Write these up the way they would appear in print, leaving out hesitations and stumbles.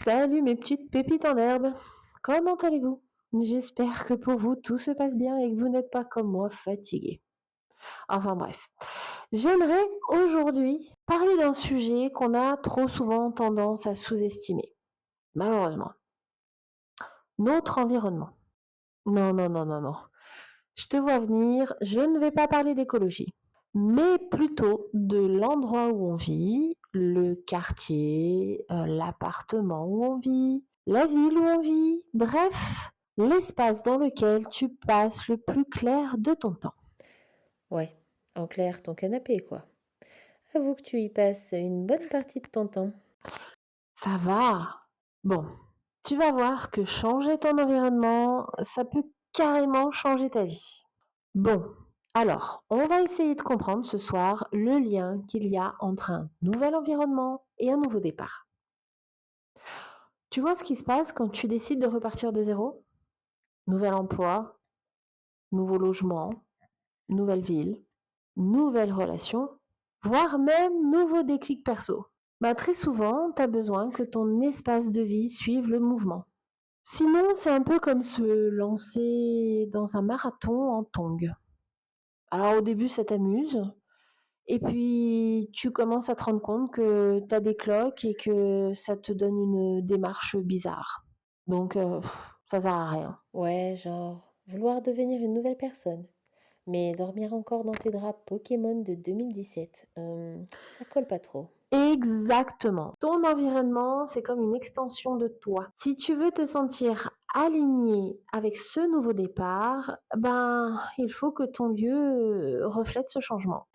Salut mes petites pépites en herbe. Comment allez-vous? J'espère que pour vous tout se passe bien et que vous n'êtes pas comme moi fatigué. Enfin bref, j'aimerais aujourd'hui parler d'un sujet qu'on a trop souvent tendance à sous-estimer. Malheureusement, notre environnement. Non, non, non, non, non. Je te vois venir, je ne vais pas parler d'écologie, mais plutôt de l'endroit où on vit, le quartier, l'appartement où on vit, la ville où on vit, bref, l'espace dans lequel tu passes le plus clair de ton temps. Ouais, en clair, ton canapé, quoi. Avoue que tu y passes une bonne partie de ton temps. Ça va. Bon, tu vas voir que changer ton environnement, ça peut carrément changer ta vie. Bon, alors, on va essayer de comprendre ce soir le lien qu'il y a entre un nouvel environnement et un nouveau départ. Tu vois ce qui se passe quand tu décides de repartir de zéro? Nouvel emploi, nouveau logement, nouvelle ville, nouvelle relation, voire même nouveau déclic perso. Bah, très souvent, tu as besoin que ton espace de vie suive le mouvement. Sinon, c'est un peu comme se lancer dans un marathon en tongs. Alors au début, ça t'amuse, et puis tu commences à te rendre compte que tu as des cloques et que ça te donne une démarche bizarre. Donc ça sert à rien. Ouais, genre, vouloir devenir une nouvelle personne, mais dormir encore dans tes draps Pokémon de 2017, ça colle pas trop. Exactement. Ton environnement, c'est comme une extension de toi. Si tu veux te sentir aligné avec ce nouveau départ, ben, il faut que ton lieu reflète ce changement.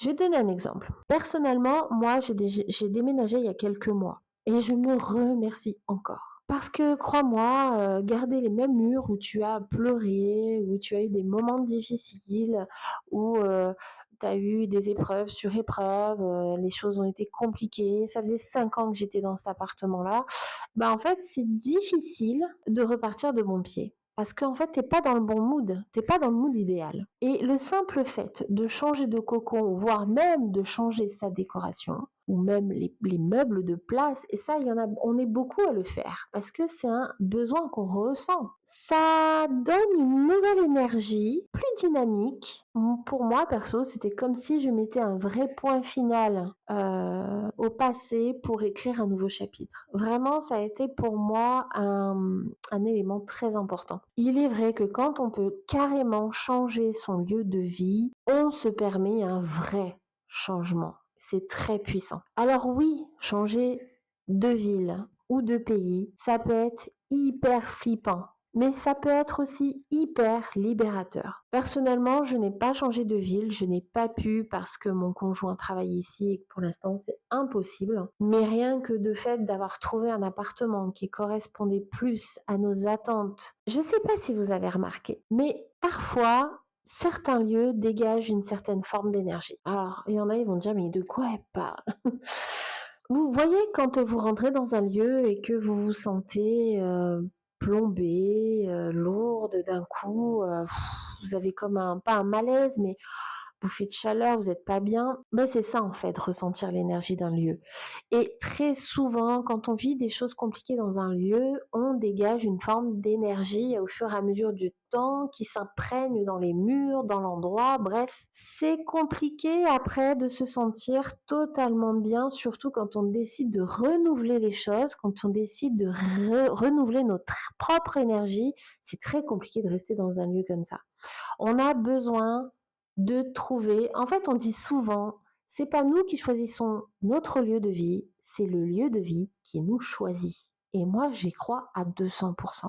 Je vais te donner un exemple. Personnellement, moi, j'ai déménagé il y a quelques mois et je me remercie encore. Parce que crois-moi, garder les mêmes murs où tu as pleuré, où tu as eu des moments difficiles, où tu as eu des épreuves sur épreuves, les choses ont été compliquées. Ça faisait 5 ans que j'étais dans cet appartement-là. Bah, en fait, c'est difficile de repartir de bon pied. Parce qu'en fait, t'es pas dans le bon mood, t'es pas dans le mood idéal. Et le simple fait de changer de cocon, voire même de changer sa décoration, ou même les meubles de place, et ça, il y en a, on est beaucoup à le faire, parce que c'est un besoin qu'on ressent. Ça donne une nouvelle énergie, plus dynamique. Pour moi, perso, c'était comme si je mettais un vrai point final au passé pour écrire un nouveau chapitre. Vraiment, ça a été pour moi un élément très important. Il est vrai que quand on peut carrément changer son lieu de vie, on se permet un vrai changement. C'est très puissant. Alors oui, changer de ville ou de pays, ça peut être hyper flippant. Mais ça peut être aussi hyper libérateur. Personnellement, je n'ai pas changé de ville, je n'ai pas pu parce que mon conjoint travaille ici et que pour l'instant c'est impossible. Mais rien que de fait d'avoir trouvé un appartement qui correspondait plus à nos attentes. Je ne sais pas si vous avez remarqué, mais parfois certains lieux dégagent une certaine forme d'énergie. Alors, il y en a, ils vont dire, mais de quoi elle parle? Vous voyez quand vous rentrez dans un lieu et que vous vous sentez plombée, lourde d'un coup, vous avez comme un, pas un malaise, mais bouffée de chaleur, vous n'êtes pas bien. Ben c'est ça en fait, ressentir l'énergie d'un lieu. Et très souvent, quand on vit des choses compliquées dans un lieu, on dégage une forme d'énergie au fur et à mesure du temps qui s'imprègne dans les murs, dans l'endroit. Bref, c'est compliqué après de se sentir totalement bien, surtout quand on décide de renouveler les choses, quand on décide de renouveler notre propre énergie. C'est très compliqué de rester dans un lieu comme ça. On a besoin de trouver, en fait, on dit souvent, c'est pas nous qui choisissons notre lieu de vie, c'est le lieu de vie qui nous choisit. Et moi, j'y crois à 200%.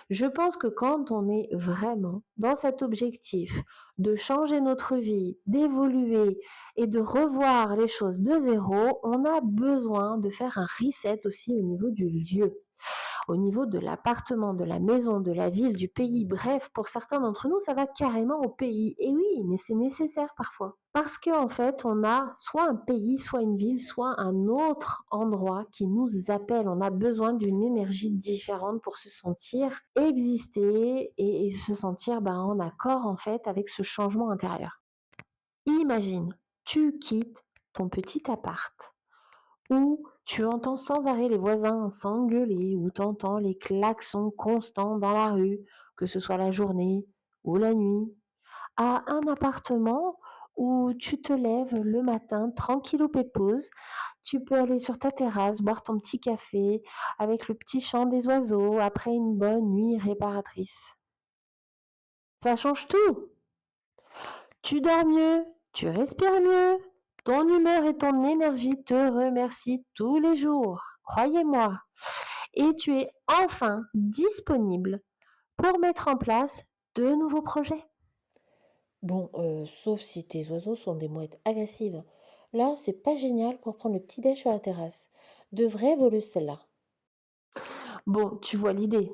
Je pense que quand on est vraiment dans cet objectif de changer notre vie, d'évoluer et de revoir les choses de zéro, on a besoin de faire un reset aussi au niveau du lieu, au niveau de l'appartement, de la maison, de la ville, du pays. Bref, pour certains d'entre nous, ça va carrément au pays. Et oui, mais c'est nécessaire parfois. Parce qu'en fait, on a soit un pays, soit une ville, soit un autre endroit qui nous appelle. On a besoin d'une énergie différente pour se sentir exister et se sentir en accord en fait avec ce changement intérieur. Imagine, tu quittes ton petit appart où Tu entends sans arrêt les voisins s'engueuler ou t'entends les klaxons constants dans la rue, que ce soit la journée ou la nuit. À un appartement où tu te lèves le matin tranquillou pépose, tu peux aller sur ta terrasse, boire ton petit café avec le petit chant des oiseaux après une bonne nuit réparatrice. Ça change tout. Tu dors mieux, tu respires mieux, ton humeur et ton énergie te remercient tous les jours, croyez-moi. Et tu es enfin disponible pour mettre en place de nouveaux projets. Bon, sauf si tes oiseaux sont des mouettes agressives. Là, c'est pas génial pour prendre le petit déj sur la terrasse. De vraies voleuses, celles-là. Bon, tu vois l'idée.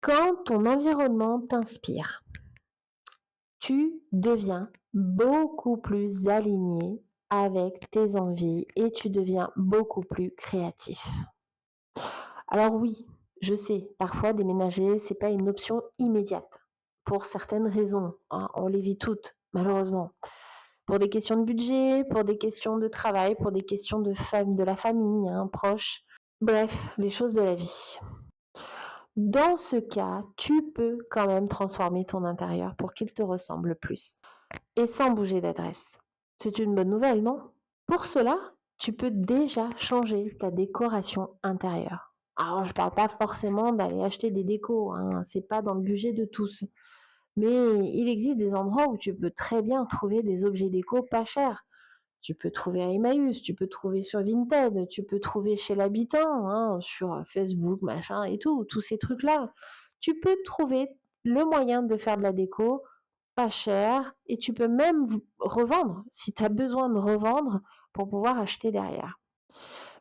Quand ton environnement t'inspire, tu deviens beaucoup plus aligné avec tes envies et tu deviens beaucoup plus créatif. Alors oui, je sais, parfois déménager, c'est pas une option immédiate. Pour certaines raisons, hein, on les vit toutes, malheureusement. Pour des questions de budget, pour des questions de travail, pour des questions de la famille, hein, proche. Bref, les choses de la vie. Dans ce cas, tu peux quand même transformer ton intérieur pour qu'il te ressemble plus. Et sans bouger d'adresse. C'est une bonne nouvelle, non? Pour cela, tu peux déjà changer ta décoration intérieure. Alors, je ne parle pas forcément d'aller acheter des décos, hein, c'est pas dans le budget de tous. Mais il existe des endroits où tu peux très bien trouver des objets déco pas chers. Tu peux trouver à Emmaüs, tu peux trouver sur Vinted, tu peux trouver chez l'habitant, hein, sur Facebook, machin et tout, tous ces trucs-là. Tu peux trouver le moyen de faire de la déco pas cher et tu peux même revendre si tu as besoin de revendre pour pouvoir acheter derrière.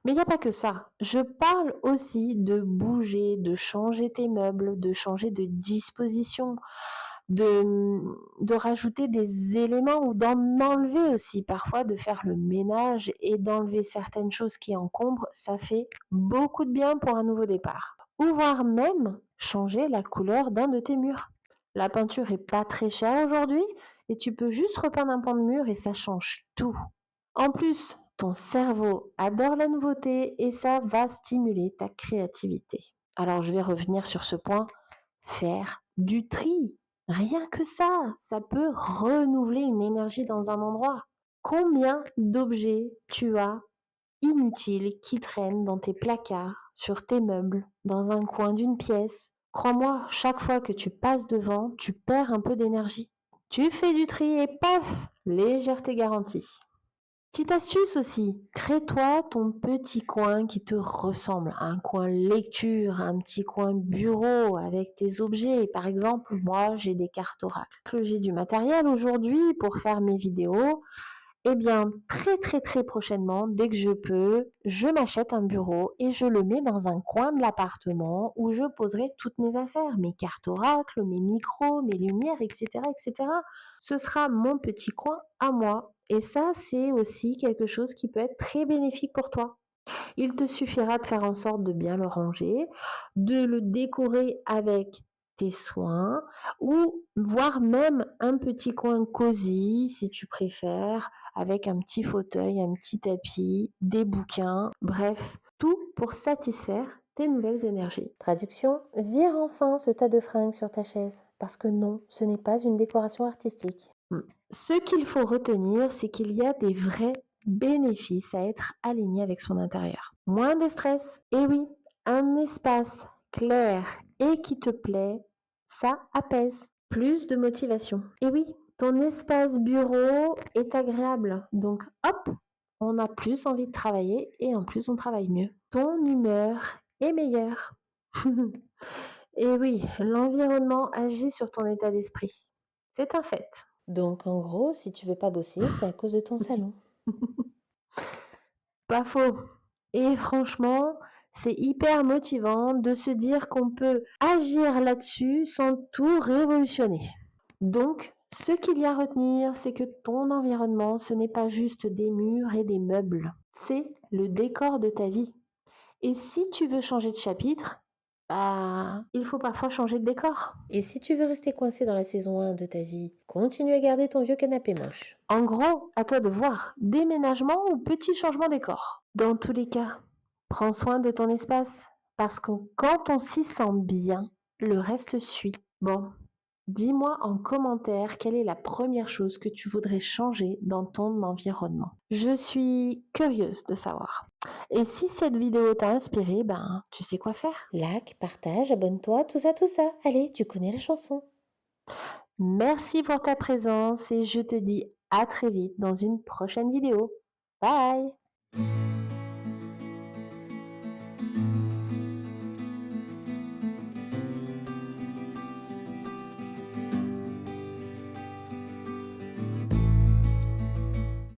Mais il n'y a pas que ça. Je parle aussi de bouger, de changer tes meubles, de changer de disposition, de rajouter des éléments ou d'en enlever aussi. Parfois, de faire le ménage et d'enlever certaines choses qui encombrent, ça fait beaucoup de bien pour un nouveau départ. Ou voire même changer la couleur d'un de tes murs. La peinture est pas très chère aujourd'hui et tu peux juste repeindre un pan de mur et ça change tout. En plus, ton cerveau adore la nouveauté et ça va stimuler ta créativité. Alors je vais revenir sur ce point, faire du tri. Rien que ça peut renouveler une énergie dans un endroit. Combien d'objets tu as inutiles qui traînent dans tes placards, sur tes meubles, dans un coin d'une pièce? Crois-moi, chaque fois que tu passes devant, tu perds un peu d'énergie. Tu fais du tri et paf, légèreté garantie. Petite astuce aussi, crée-toi ton petit coin qui te ressemble, un coin lecture, un petit coin bureau avec tes objets. Par exemple, moi j'ai des cartes oracles. J'ai du matériel aujourd'hui pour faire mes vidéos. Eh bien, très très très prochainement, dès que je peux, je m'achète un bureau et je le mets dans un coin de l'appartement où je poserai toutes mes affaires, mes cartes oracles, mes micros, mes lumières, etc., etc. Ce sera mon petit coin à moi. Et ça, c'est aussi quelque chose qui peut être très bénéfique pour toi. Il te suffira de faire en sorte de bien le ranger, de le décorer avec tes soins ou voire même un petit coin cosy si tu préfères, avec un petit fauteuil, un petit tapis, des bouquins, bref, tout pour satisfaire tes nouvelles énergies. Traduction, vire enfin ce tas de fringues sur ta chaise. Parce que non, ce n'est pas une décoration artistique. Ce qu'il faut retenir, c'est qu'il y a des vrais bénéfices à être aligné avec son intérieur. Moins de stress. Et oui, un espace clair et qui te plaît, ça apaise. Plus de motivation. Et oui, ton espace bureau est agréable. Donc, hop, on a plus envie de travailler et en plus, on travaille mieux. Ton humeur est meilleure. Et oui, l'environnement agit sur ton état d'esprit. C'est un fait. Donc en gros, si tu veux pas bosser, c'est à cause de ton salon. Pas faux. Et franchement, c'est hyper motivant de se dire qu'on peut agir là-dessus sans tout révolutionner. Donc, ce qu'il y a à retenir, c'est que ton environnement, ce n'est pas juste des murs et des meubles. C'est le décor de ta vie. Et si tu veux changer de chapitre, bah, il faut parfois changer de décor. Et si tu veux rester coincé dans la saison 1 de ta vie, continue à garder ton vieux canapé moche. En gros, à toi de voir, déménagement ou petit changement décor. Dans tous les cas, Prends soin de ton espace parce que quand on s'y sent bien, le reste suit. Bon, dis-moi en commentaire quelle est la première chose que tu voudrais changer dans ton environnement. Je suis curieuse de savoir. Et si cette vidéo t'a inspiré, ben, tu sais quoi faire. Like, partage, abonne-toi, tout ça, tout ça. Allez, tu connais la chanson. Merci pour ta présence et je te dis à très vite dans une prochaine vidéo. Bye!